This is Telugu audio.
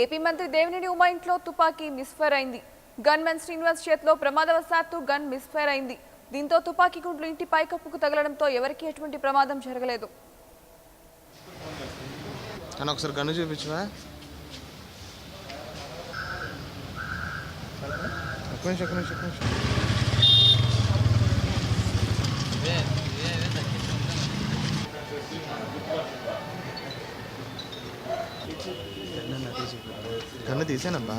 ఏపీ మంత్రి దేవినేని ఉమా ఇంట్లో తుపాకీ మిస్ఫైర్ అయింది. గన్మెన్ శ్రీనివాస్ చేతిలో ప్రమాదవశాత్తు గన్ మిస్ఫైర్ అయింది. దీంతో తుపాకీ గుండ్లు ఇంటి పైకప్పుకు తగలడంతో ఎవరికీ ఎటువంటి ప్రమాదం జరగలేదు. ఒకసారి గన్ను చూపించవా? గన్ను తీసానబ్బా.